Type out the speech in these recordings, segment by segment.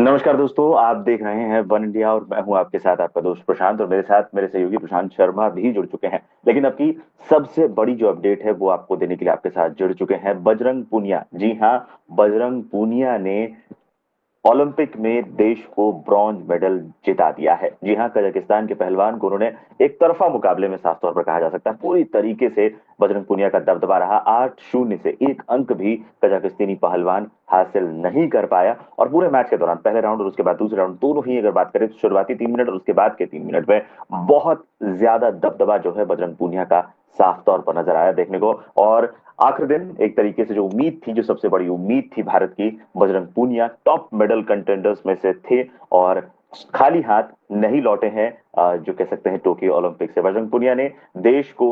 नमस्कार दोस्तों, आप देख रहे हैं वन इंडिया और मैं हूं आपके साथ आपका दोस्त प्रशांत और मेरे साथ मेरे सहयोगी प्रशांत शर्मा भी जुड़ चुके हैं। लेकिन अब की सबसे बड़ी जो अपडेट है वो आपको देने के लिए आपके साथ जुड़ चुके हैं बजरंग पूनिया। जी हां, बजरंग पूनिया ने ओलंपिक में देश को ब्रॉन्ज मेडल जिता दिया है। जी हां, कजाकिस्तान के पहलवान को उन्होंने एक तरफा मुकाबले में साफ तौर पर कहा जा सकता है पूरी तरीके से बजरंग पूनिया का दबदबा रहा। 8-0 से एक अंक भी कजाकिस्तानी पहलवान हासिल नहीं कर पाया और पूरे मैच के दौरान पहले राउंड और उसके बाद दूसरे राउंड दोनों ही अगर बात करें तो शुरुआती 3 मिनट और उसके बाद के 3 मिनट में बहुत ज्यादा दबदबा जो है बजरंग पूनिया का साफ तौर पर नजर आया देखने को। और आखिरी दिन एक तरीके से जो उम्मीद थी, जो सबसे बड़ी उम्मीद थी भारत की, Bajrang Punia top medal contenders में से थे और खाली हाथ नहीं लौटे हैं। जो कह सकते हैं टोक्यो ओलंपिक से बजरंग पूनिया ने देश को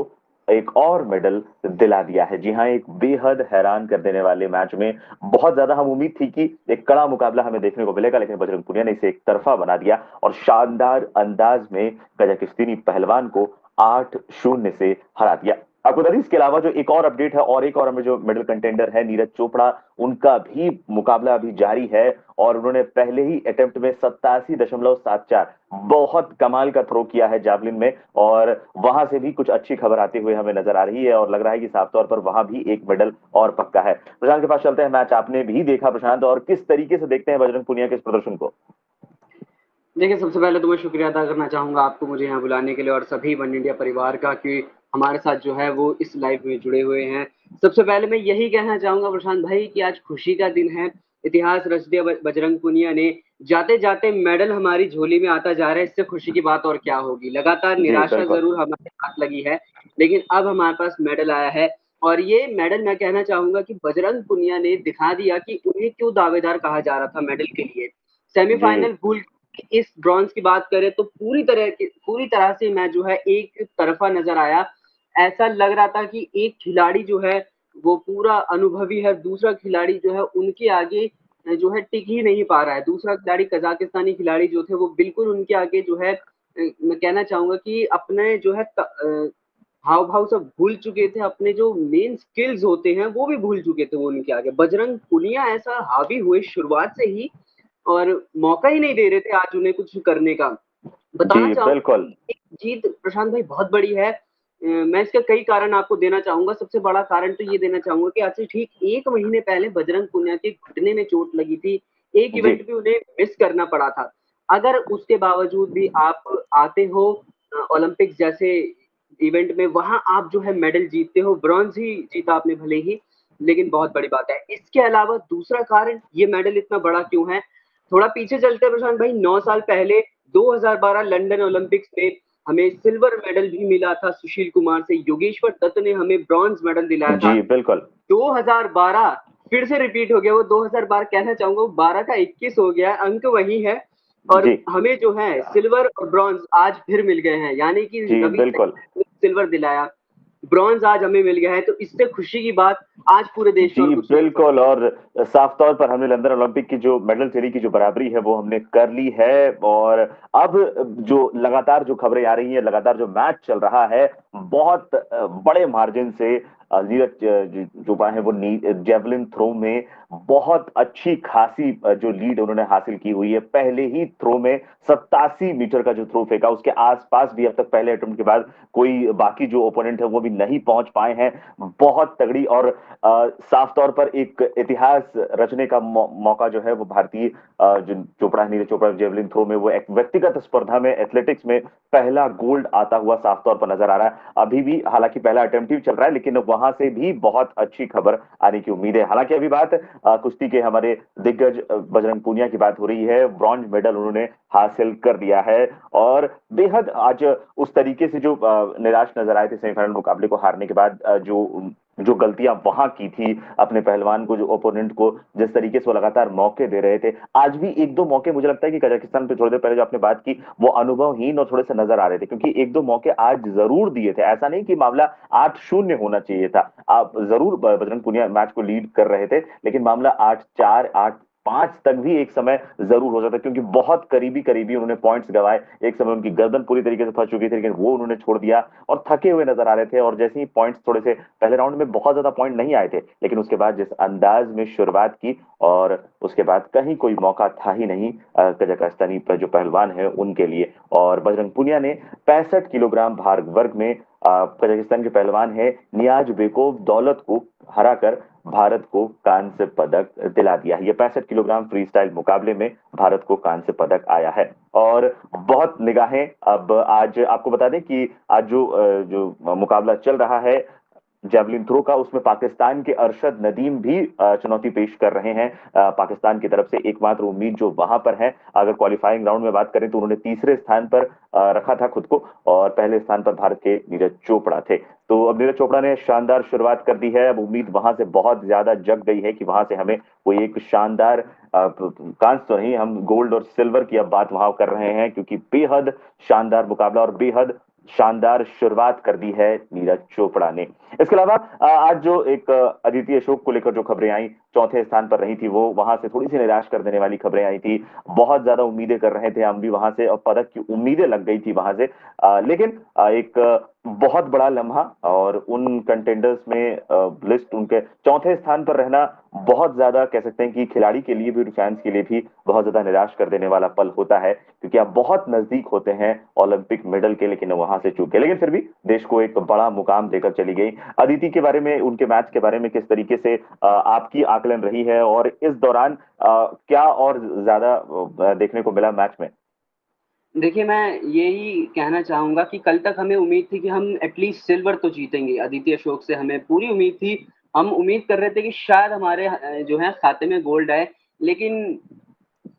एक और मेडल दिला दिया है। जी हाँ, एक बेहद हैरान कर देने वाले मैच में बहुत ज्यादा हम उम्मीद थी कि एक कड़ा मुकाबला हमें देखने को मिलेगा, लेकिन बजरंग पूनिया ने इसे एक तरफा बना दिया और शानदार अंदाज में कजाकिस्तानी पहलवान को 8-0 से हरा दिया। आपको बता दें इसके अलावा जो एक और अपडेट है और एक और हमें जो मेडल कंटेंडर है नीरज चोपड़ा, उनका भी मुकाबला अभी जारी है और उन्होंने पहले ही अटेम्प्ट में 87.74 बहुत कमाल का थ्रो किया है जावलिन में और वहां से भी कुछ अच्छी खबर आती हुई हमें नजर आ रही है और लग रहा है कि साफ तौर पर वहां भी एक मेडल और पक्का है। प्रशांत के पास चलते हैं, मैच आपने भी देखा प्रशांत, और किस तरीके से देखते हैं बजरंग पुनिया के इस प्रदर्शन को? देखिए, सबसे पहले तो मैं शुक्रिया अदा करना चाहूँगा आपको मुझे यहाँ बुलाने के लिए और सभी वन इंडिया परिवार का कि हमारे साथ जो है वो इस लाइव में जुड़े हुए हैं। सबसे पहले मैं यही कहना चाहूँगा प्रशांत भाई कि आज खुशी का दिन है। इतिहास रच दिया बजरंग पूनिया ने। जाते-जाते मेडल हमारी झोली में आता जा रहा है, इससे खुशी की बात और क्या होगी। लगातार जी निराशा बिल्कुल। ज़रूर हमारे साथ लगी है, लेकिन अब हमारे पास मेडल आया है और ये मेडल मैं कहना चाहूँगा कि बजरंग पूनिया ने दिखा दिया कि उन्हें क्यों दावेदार कहा जा रहा था मेडल के लिए। जी सेमीफाइनल भूल इस ब्रॉन्ज की बात करें तो पूरी तरह से मैच जो है एक तरफा नजर आया। ऐसा लग रहा था कि एक खिलाड़ी जो है वो पूरा अनुभवी है, दूसरा खिलाड़ी जो है उनके आगे जो है टिक ही नहीं पा रहा है। दूसरा खिलाड़ी कज़ाकिस्तानी खिलाड़ी जो थे वो बिल्कुल उनके आगे जो है मैं कहना चाहूँगा कि अपने जो है हाव-भाव सब भूल चुके थे, अपने जो मेन स्किल्स होते हैं वो भी भूल चुके थे वो उनके आगे। बजरंग पुनिया ऐसा हावी हुए शुरुआत से ही और मौका ही नहीं दे रहे थे आज उन्हें कुछ करने का। बताना जी चाहूँगा बिल्कुल। कि एक जीत प्रशांत भाई बहुत बड़ी है। मैं इसके कई कारण आपको देना चाहूँगा। सबसे बड़ा कारण तो ये देना चाहूँगा कि आज से ठीक 1 महीने पहले बजरंग पुनिया के घुटने में चोट लगी थी। एक जी इवेंट भी उन्हें मिस करना पड़ा था। अगर उसके बावजूद भी आप आते हो ओलंपिक्स जैसे इवेंट में, वहाँ आप जो है मेडल जीतते हो, ब्रॉन्ज़ ही जीता आपने भले ही, लेकिन बहुत बड़ी बात है। इसके अलावा दूसरा कारण ये मेडल इतना बड़ा क्यों है? थोड़ा पीछे चलते हैं प्रशांत भाई, 9 साल पहले 2012 लंदन ओलंपिक्स में हमें सिल्वर मेडल भी मिला था सुशील कुमार से। योगेश्वर दत्त ने हमें ब्रॉन्ज मेडल दिलाया था। जी बिल्कुल। 2012 फिर से रिपीट हो गया, वो 2012 कहना चाहूँगा वो 12 का 21 हो गया, अंक वही है और जी हमें जो है सिल्वर और ब्रॉन्ज आज फिर मिल गए हैं। यानी कि जी रवि बिल्कुल। तैमूर ने सिल्वर दिलाया, ब्रॉन्ज आज हमें मिल गया है, तो इससे खुशी की बात आज पूरे देश में और जी कुछ नहीं बिल्कुल। और साफ तौर पर हमने लंदन ओलंपिक की जो मेडल सीरीज की जो बराबरी है वो हमने कर ली है और अब जो लगातार जो खबरें आ रही हैं, लगातार जो मैच चल रहा है, बहुत बड़े मार्जिन से नीरज चोपड़ा है वो जेवलिन थ्रो में बहुत अच्छी खासी जो लीड उन्होंने हासिल की हुई है। पहले ही थ्रो में 87 मीटर का जो थ्रो फेंका, उसके आसपास भी अब तक पहले अटेम्प्ट के बाद कोई बाकी जो ओपोनेंट है वो भी नहीं पहुंच पाए हैं। बहुत तगड़ी और साफ तौर पर एक इतिहास रचने का मौका जो है वो भारतीय जो चोपड़ा, नीरज चोपड़ा जेवलिन थ्रो में वो एक व्यक्तिगत स्पर्धा में एथलेटिक्स में पहला गोल्ड आता हुआ साफ तौर पर नजर आ रहा है। अभी भी हालांकि पहला अटेम्प्ट ही चल रहा है, लेकिन वहां से भी बहुत अच्छी खबर आने की उम्मीद है। हालांकि अभी बात कुश्ती के हमारे दिग्गज बजरंग पूनिया की बात हो रही है। ब्रॉन्ज मेडल उन्होंने हासिल कर लिया है और बेहद आज उस तरीके से जो निराश नजर आए थे सेमीफाइनल मुकाबले को हारने के बाद, जो जो गलतियां वहां की थी, अपने पहलवान को, जो ओपोनेंट को जिस तरीके से वो लगातार मौके दे रहे थे, आज भी एक दो मौके मुझे लगता है कि कजाकिस्तान पे थोड़ी देर पहले जो आपने बात की वो अनुभवहीन और थोड़े से नजर आ रहे थे, क्योंकि एक दो मौके आज जरूर दिए थे। ऐसा नहीं कि मामला 8-0 होना चाहिए था। आप जरूर बजरंग पुनिया मैच को लीड कर रहे थे, लेकिन मामला 8-4, 5 तक भी एक समय जरूर हो सकता है, क्योंकि बहुत करीबी करीबी उन्होंने पॉइंट्स गंवाए। एक समय उनकी गर्दन पूरी तरीके से फंस चुकी थी, लेकिन वो उन्होंने छोड़ दिया और थके हुए नजर आ रहे थे। और जैसे ही पॉइंट्स थोड़े से पहले राउंड में बहुत ज्यादा पॉइंट नहीं आए थे, लेकिन उसके बाद जिस अंदाज में शुरुआत की और उसके बाद कहीं कोई मौका था ही नहीं कजाकिस्तानी जो पहलवान है उनके लिए। और बजरंग पुनिया ने 65 किलोग्राम भार वर्ग में कजाकिस्तान के पहलवान है नियाज बेकोव दौलत को हराकर भारत को कांस्य पदक दिला दिया है। ये 65 किलोग्राम फ्री स्टाइल मुकाबले में भारत को कांस्य पदक आया है। और बहुत निगाहें अब आज आपको बता दें कि आज जो मुकाबला चल रहा है जेवलिन थ्रो का, उसमें पाकिस्तान के अरशद नदीम भी चुनौती पेश कर रहे हैं। पाकिस्तान की तरफ से एकमात्र उम्मीद जो वहां पर है, अगर क्वालिफाइंग राउंड में बात करें तो उन्होंने तीसरे स्थान पर रखा था खुद को, और पहले स्थान पर भारत के नीरज चोपड़ा थे। तो अब नीरज चोपड़ा ने शानदार शुरुआत कर दी है। अब उम्मीद वहां से बहुत ज्यादा जग गई है कि वहां से हमें कोई एक शानदार कांस्य तो नहीं, हम गोल्ड और सिल्वर की अब बात वहां कर रहे हैं, क्योंकि बेहद शानदार मुकाबला और बेहद शानदार शुरुआत कर दी है नीरज चोपड़ा ने। इसके अलावा आज जो एक अदिति अशोक को लेकर जो खबरें आई, चौथे स्थान पर रही थी वो, वहां से थोड़ी सी निराश कर देने वाली खबरें आई थी। बहुत ज्यादा उम्मीदें कर रहे थे हम भी वहां से, और पदक की उम्मीदें लग गई थी वहां से। लेकिन एक बहुत बड़ा लम्हा, और उन कंटेंडर्स में लिस्ट उनके चौथे स्थान पर रहना बहुत ज्यादा कह सकते हैं कि खिलाड़ी के लिए भी, फैंस के लिए भी बहुत ज्यादा निराश कर देने वाला पल होता है, क्योंकि आप बहुत नजदीक होते हैं ओलंपिक मेडल के, लेकिन वहां से चूके। लेकिन फिर भी देश को एक बड़ा मुकाम देकर चली गई। अदिति के बारे में, उनके मैच के बारे में किस तरीके से आपकी आकलन रही है, और इस दौरान क्या और ज्यादा देखने को मिला मैच में? देखिए, मैं यही कहना चाहूँगा कि कल तक हमें उम्मीद थी कि हम एटलीस्ट सिल्वर तो जीतेंगे, अदिति अशोक से हमें पूरी उम्मीद थी। हम उम्मीद कर रहे थे कि शायद हमारे जो है खाते में गोल्ड आए, लेकिन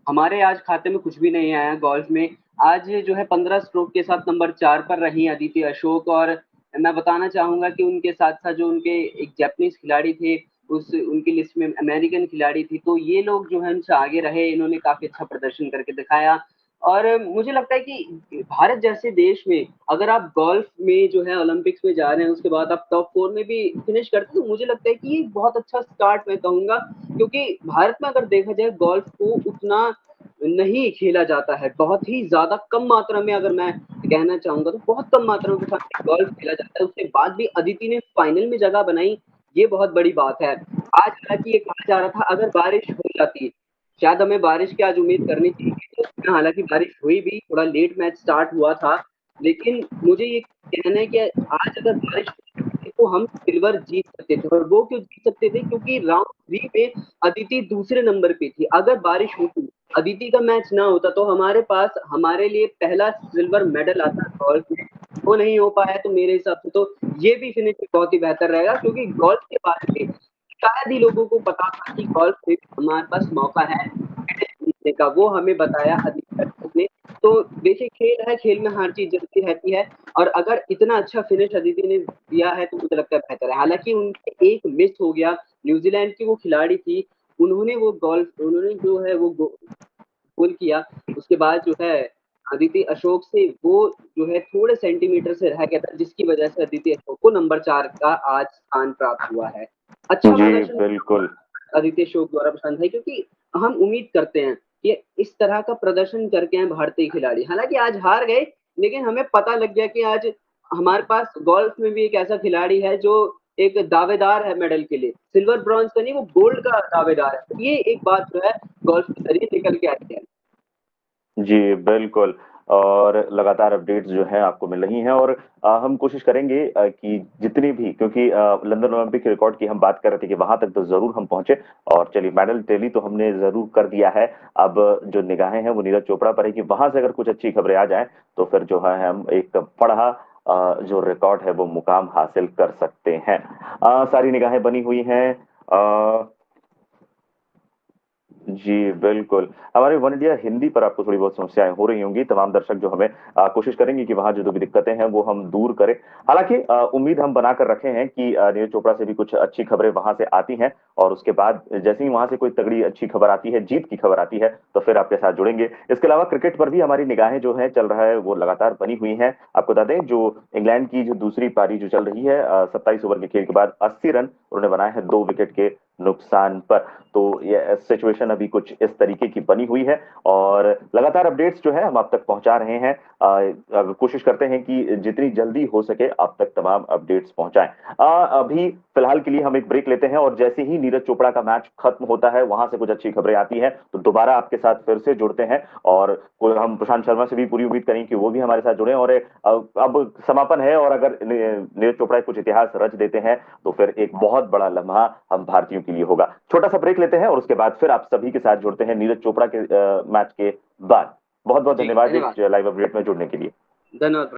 हमारे आज खाते में कुछ भी नहीं आया गोल्फ में। आज जो है 15 स्ट्रोक के साथ नंबर 4 पर रही अदिति अशोक, और मैं बताना चाहूँगा कि उनके साथ-साथ जो उनके एक जापानीज़ खिलाड़ी थे, उस उनकी लिस्ट में अमेरिकन खिलाड़ी थी, तो ये लोग जो हैं उनसे आगे रहे, इन्होंने काफ़ी अच्छा प्रदर्शन करके दिखाया। और मुझे लगता है कि भारत जैसे देश में अगर आप गोल्फ में जो है ओलंपिक्स में जा रहे हैं, उसके बाद आप टॉप 4 में भी फिनिश करते हैं, तो मुझे लगता है कि ये बहुत अच्छा स्टार्ट मैं कहूँगा, क्योंकि भारत में अगर देखा जाए गोल्फ को उतना नहीं खेला जाता है, बहुत ही ज़्यादा कम मात्रा में, अगर मैं कहना चाहूँगा तो बहुत कम मात्रा में गोल्फ खेला जाता है। उसके बाद भी अदिति ने फाइनल में जगह बनाई, ये बहुत बड़ी बात है। आज हालाँकि ये कहा जा रहा था अगर बारिश हो जाती, शायद हमें बारिश की आज उम्मीद करनी चाहिए थी। हालाँकि बारिश हुई भी, थोड़ा लेट मैच स्टार्ट हुआ था, लेकिन मुझे ये कहना है कि आज अगर बारिश होती तो हम सिल्वर जीत सकते थे, और वो क्यों जीत सकते थे, क्योंकि राउंड 3 पे अदिति दूसरे नंबर पे थी। अगर बारिश होती, अदिति का मैच ना होता, तो हमारे पास हमारे लिए पहला सिल्वर मेडल आता गोल्फ में। वो नहीं हो पाया, तो मेरे हिसाब से तो ये भी फिनिश बहुत ही बेहतर रहेगा, क्योंकि गोल्फ के बारे में शायद ही लोगों को पता था कि गोल्फ में भी हमारे पास मौका है जीतने का, वो हमें बताया अदिति अशोक ने। तो देखिए, खेल है, खेल में हार जीत चलती रहती है, और अगर इतना अच्छा फिनिश अदिति ने दिया है तो मुझे लगता है बेहतर है। हालाँकि उनके एक मिस हो गया, न्यूज़ीलैंड की वो खिलाड़ी थी, उन्होंने जो है वो गोल किया, उसके बाद जो है अदिति अशोक से वो जो है थोड़े सेंटीमीटर से रह गया था, जिसकी वजह से अदिति अशोक को नंबर 4 का आज स्थान प्राप्त हुआ है। अच्छा जी प्रदर्शन बिल्कुल। अदिति अशोक द्वारा पसंद है, क्योंकि हम उम्मीद करते हैं कि इस तरह का प्रदर्शन करके हैं भारतीय खिलाड़ी। हालाँकि आज हार गए, लेकिन हमें पता लग गया कि आज हमारे पास गोल्फ में भी एक ऐसा खिलाड़ी है जो एक दावेदार है मेडल के लिए। सिल्वर, ब्रॉन्ज का नहीं, वो गोल्ड का दावेदार है। तो ये एक बात जो है गोल्फ के ज़रिए निकल के आई है। जी, बिल्कुल। और लगातार अपडेट्स जो हैं आपको मिल रही हैं, और हम कोशिश करेंगे कि जितनी भी, क्योंकि लंदन ओलंपिक रिकॉर्ड की हम बात कर रहे थे कि वहां तक तो जरूर हम पहुंचे, और चलिए मेडल टैली तो हमने जरूर कर दिया है। अब जो निगाहें हैं वो नीरज चोपड़ा पर है कि वहां से अगर कुछ अच्छी खबरें आ जाएं तो फिर जो है हम एक बड़ा जो रिकॉर्ड है वो मुकाम हासिल कर सकते हैं। सारी निगाहें बनी हुई हैं। जी बिल्कुल। हमारे वन इंडिया हिंदी पर आपको थोड़ी बहुत समस्याएं हो रही होंगी, तमाम दर्शक जो हमें कोशिश करेंगे कि वहां जो भी दिक्कतें हैं वो हम दूर करें। हालांकि उम्मीद हम बनाकर रखे हैं कि नीरज चोपड़ा से भी कुछ अच्छी खबरें वहां से आती हैं, और उसके बाद जैसे ही वहां से कोई तगड़ी अच्छी खबर आती है, जीत की खबर आती है, तो फिर आपके साथ जुड़ेंगे। इसके अलावा क्रिकेट पर भी हमारी निगाहें जो है चल रहा है वो लगातार बनी हुई है। आपको बता दें, जो इंग्लैंड की जो दूसरी पारी जो चल रही है, 27 ओवर के खेल के बाद 80 रन उन्होंने बनाए हैं 2 विकेट के नुकसान पर। तो ये सिचुएशन अभी कुछ इस तरीके की बनी हुई है और लगातार अपडेट्स जो है हम आप तक पहुंचा रहे हैं। कोशिश करते हैं कि जितनी जल्दी हो सके आप तक तमाम अपडेट्स पहुंचाएं। अभी फिलहाल के लिए हम एक ब्रेक लेते हैं और जैसे ही नीरज चोपड़ा का मैच खत्म होता है वहां से कुछ अच्छी खबरें आती हैं तो दोबारा आपके साथ फिर से जुड़ते हैं और हम प्रशांत शर्मा से भी पूरी उम्मीद करें कि वो भी हमारे साथ जुड़े। और अब समापन है और अगर नीरज चोपड़ा कुछ इतिहास रच देते हैं तो फिर एक बहुत बड़ा लम्हा हम भारतीयों के लिए होगा। छोटा सा ब्रेक लेते हैं और उसके बाद फिर आप सभी के साथ जुड़ते हैं नीरज चोपड़ा के मैच के बाद। बहुत बहुत जी, धन्यवाद इस धन्यवाद। लाइव अपडेट में जुड़ने के लिए। धन्यवाद।